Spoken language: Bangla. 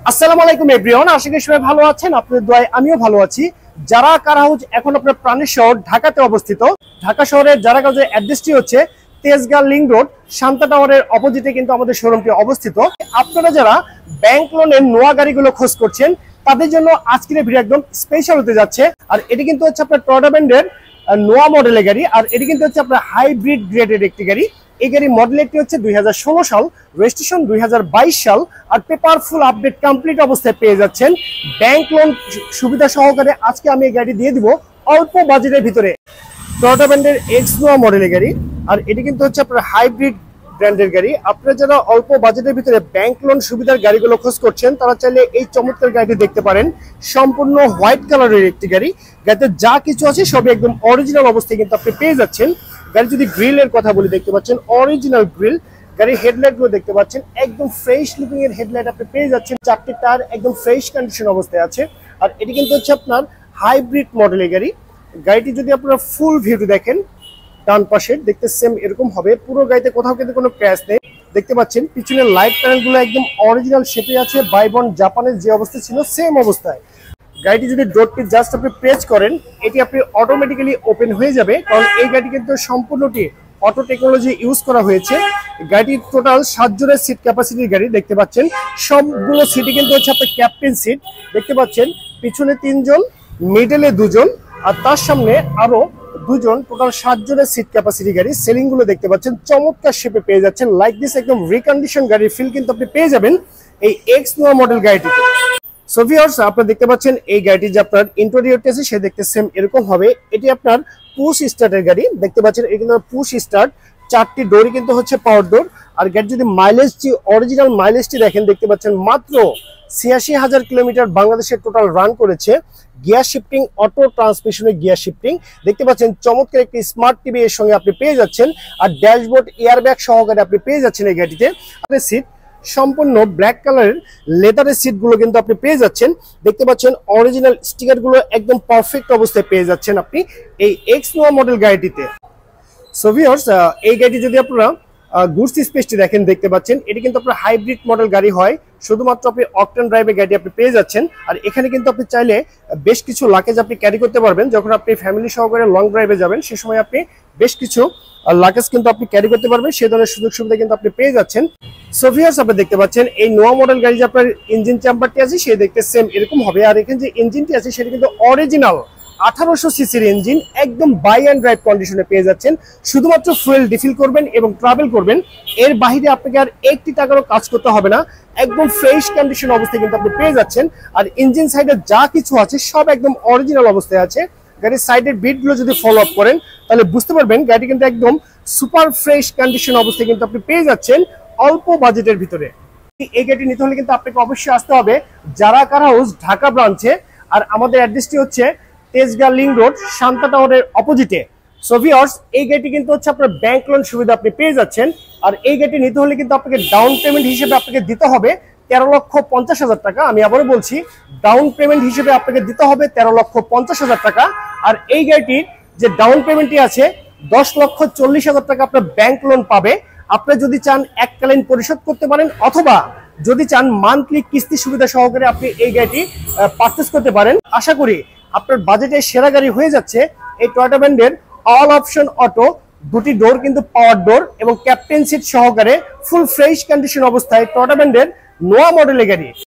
আসসালামু আলাইকুম এভরিওয়ান, আশা করি সবাই ভালো আছেন। আপনাদের দোয়ায় আমিও ভালো আছি। যারা কার হাউস এখন আপনার প্রাণের শহর ঢাকাতে অবস্থিত। ঢাকা শহরের যারা কাজের অ্যাড্রেসটি হচ্ছে তেজগাঁ লিংক রোড শান্তা টাওয়ারের অপোজিটে কিন্তু আমাদের শোরুমটি অবস্থিত। আপনারা যারা ব্যাংক লোনের নোয়া গাড়িগুলো খোঁজ করছেন তাদের জন্য আজকের ভিডিও একদম স্পেশাল হতে যাচ্ছে। আর এটি কিন্তু হচ্ছে আপনার টয়োটা ব্র্যান্ডের নোয়া মডেলের গাড়ি, আর এটি কিন্তু হচ্ছে আপনার হাইব্রিড গ্রেডের একটি গাড়ি। এই গাড়ি মডেল একটি হচ্ছে 2016 সাল, রেজিস্ট্রেশন 2022 সাল, আর পেপার ফুল আপডেট কমপ্লিট অবস্থায় পেয়ে যাচ্ছেন ব্যাংক লোন সুবিধা সহকারে। আজকে আমি এই গাড়ি দিয়ে দিব অল্প বাজেটের ভিতরে। টয়োটা ব্র্যান্ডের এক্স নোয়া মডেলের গাড়ি, আর এটি কিন্তু হচ্ছে আপনার হাইব্রিড ব্র্যান্ডের গাড়ি। আপনারা যারা অল্প বাজেটের ভিতরে ব্যাংক লোন সুবিধার গাড়িগুলো খোঁজ করছেন তারা চাইলে এই চমৎকার গাড়িটি দেখতে পারেন। সম্পূর্ণ হোয়াইট কালারের একটি গাড়ি, গাড়িতে যা কিছু আছে সবই একদম অরিজিনাল অবস্থায় কিন্তু আপনি পেয়ে যাচ্ছেন। গাড়ি যদি গ্রিলের কথা বলি, দেখতে পাচ্ছেন অরিজিনাল গ্রিল। গাড়ির হেডলাইট গুলো দেখতে পাচ্ছেন একদম ফ্রেশ লুকিং এর হেডলাইট আপনি পেয়ে যাচ্ছেন। চারটি টায়ার একদম ফ্রেশ কন্ডিশন অবস্থায় আছে। আর এটি কিন্তু হচ্ছে আপনার হাইব্রিড মডেলের গাড়ি। গাড়িটি যদি আপনারা ফুল ভিউটি দেখেন, ডান পাশে দেখতে সেম এরকম হবে। পুরো গাড়িতে কোথাও কিন্তু কোনো ক্র্যাশ নেই। দেখতে পাচ্ছেন পিছনের লাইট প্যানেল গুলো একদম অরিজিনাল শেপে আছে। বাইবন জাপানের যে অবস্থা ছিল সেম অবস্থায়। গাড়িটি যদি ডোরটি জাস্ট আপনি প্রেস করেন, এটি আপনি অটোমেটিক্যালি ওপেন হয়ে যাবে, কারণ এই গাড়ি কিন্তু সম্পূর্ণটি অটো টেকনোলজি ইউজ করা হয়েছে। গাড়িটির টোটাল 7 জনের সিট ক্যাপাসিটির গাড়ি। দেখতে পাচ্ছেন সবগুলো সিটই কিন্তু হচ্ছে আপনার ক্যাপ্টেন সিট। দেখতে পাচ্ছেন পিছনে 3 জন, মিডলে 2 জন, আর তার সামনে আরো 2 জন, টোটাল 7 জনের সিট ক্যাপাসিটি গাড়ি। সেলিং গুলো দেখতে পাচ্ছেন চমৎকার শেপে পেয়ে যাচ্ছেন। লাইক দিস একদম রিকন্ডিশন গাড়ির ফিল কিন্তু আপনি পেয়ে যাবেন এই এক্স নোয়া মডেল গাড়িটিতে। সো ভিউয়ার্স, আপনারা দেখতে পাচ্ছেন এই গাড়িটি যে আপনার ইন্টেরিয়রটি আছে সে দেখতে সেম এরকম হবে। এটি আপনার পুশ স্টার্টের গাড়ি। দেখতে পাচ্ছেন এটি কিন্তু পুশ স্টার্ট, 4টি ডোরই কিন্তু হচ্ছে পাওয়ার ডোর। আর গাড়ি যদি মাইলেজটি অরিজিনাল মাইলেজটি দেখেন, দেখতে পাচ্ছেন মাত্র 86,000 কিলোমিটার বাংলাদেশে টোটাল রান করেছে। গিয়ার শিফটিং, অটো ট্রান্সমিশনের গিয়ার শিফটিং। দেখতে পাচ্ছেন চমৎকার একটি স্মার্ট টিভি এর সঙ্গে আপনি পেয়ে যাচ্ছেন। আর ড্যাশবোর্ড এয়ারব্যাগ সহকারে আপনি পেয়ে যাচ্ছেন এই গাড়িতে। আপনার সিট সম্পূর্ণ ব্ল্যাক কালারের লেদারের সিট গুলো কিন্তু আপনি পেয়ে যাচ্ছেন। দেখতে পাচ্ছেন অরিজিনাল স্টিকার গুলো একদম পারফেক্ট অবস্থায় পেয়ে যাচ্ছেন আপনি এই এক্স নোয়া মডেল গাড়িটিতে। সো ভিউয়ার্স, এই গাড়িটি যদি আপনারা গুডস স্পেসটি দেখেন, দেখতে পাচ্ছেন এটি কিন্তু আপনার হাইব্রিড মডেল গাড়ি হয়। শুধুমাত্র আপনি অকটেন ড্রাইভের গাড়ি আপনি পেয়ে যাচ্ছেন। আর এখানে কিন্তু আপনি চাইলে বেশ কিছু লাগেজ আপনি ক্যারি করতে পারবেন। যখন আপনি ফ্যামিলি সহকারে লং ড্রাইভে যাবেন সে সময় আপনি বেশ কিছু লাগেজ কিন্তু আপনি ক্যারি করতে পারবেন। সেই ধরনের সুযোগ সুবিধা কিন্তু আপনি পেয়ে যাচ্ছেন। সো ভিউয়ার্স, আপনি দেখতে পাচ্ছেন এই নোয়া মডেল গাড়ি যে আপনার ইঞ্জিন চেম্বারটি আছে সে দেখতে সেম এরকম হবে। আর এখানে যে ইঞ্জিনটি আছে সেটা কিন্তু অরিজিনাল 1800 সিসির ইঞ্জিন, একদম বাই অ্যান্ড ড্রাইভ কন্ডিশনে পেয়ে যাচ্ছেন। শুধুমাত্র ফুয়েল রিফিল করবেন এবং ট্রাভেল করবেন, এর বাইরে আপনাকে আর 1 টাকারও কাজ করতে হবে না। একদম ফ্রেশ কন্ডিশন অবস্থায় কিন্তু আপনি পেয়ে যাচ্ছেন। আর ইঞ্জিন সাইডে যা কিছু আছে সব একদম অরিজিনাল অবস্থায় আছে। গাড়ির সাইডের বিটগুলো যদি ফলো আপ করেন তাহলে বুঝতে পারবেন গাড়ি কিন্তু একদম সুপার ফ্রেশ কন্ডিশন অবস্থায় কিন্তু আপনি পেয়ে যাচ্ছেন অল্প বাজেটের ভিতরে। এই গাড়িটি নিতে হলে কিন্তু আপনাকে অবশ্যই আসতে হবে যারা কার হাউস ঢাকা ব্রাঞ্চে। আর আমাদের অ্যাড্রেসটি হচ্ছে তেজগাঁ লিংক রোড শান্তা টাওয়ারের অপোজিটে। সো ভিউয়ার্স, এই গাড়িটি কিন্তু হচ্ছে আপনার ব্যাংক লোন সুবিধা আপনি পেয়ে যাচ্ছেন। আর এই গাড়িটি নিতে হলে কিন্তু আপনাকে ডাউন পেমেন্ট হিসেবে আপনাকে দিতে হবে 13,50,000 টাকা। আমি আবারও বলছি, ডাউন পেমেন্ট হিসেবে আপনাকে দিতে হবে 13,50,000 টাকা। আর এই গাড়িটির যে ডাউন পেমেন্টটি আছে 10,40,000 টাকা আপনার ব্যাংক লোন পাবে। আপনি যদি চান এককালীন পরিশোধ করতে পারেন, অথবা যদি চান মান্থলি কিস্তি সুবিধা সহকারে আপনি এই গাড়িটি পারচেজ করতে পারেন। আশা করি আপনার বাজেটের সেরা গাড়ি হয়ে যাচ্ছে এই টয়োটা ব্র্যান্ডের অল অপশন অটো। 2টি ডোর কিন্তু পাওয়ার ডোর এবং ক্যাপ্টেন সিট সহকারে ফুল ফ্রেশ কন্ডিশন অবস্থায় টয়োটা ব্র্যান্ডের নোয়া মডেলের গাড়ি।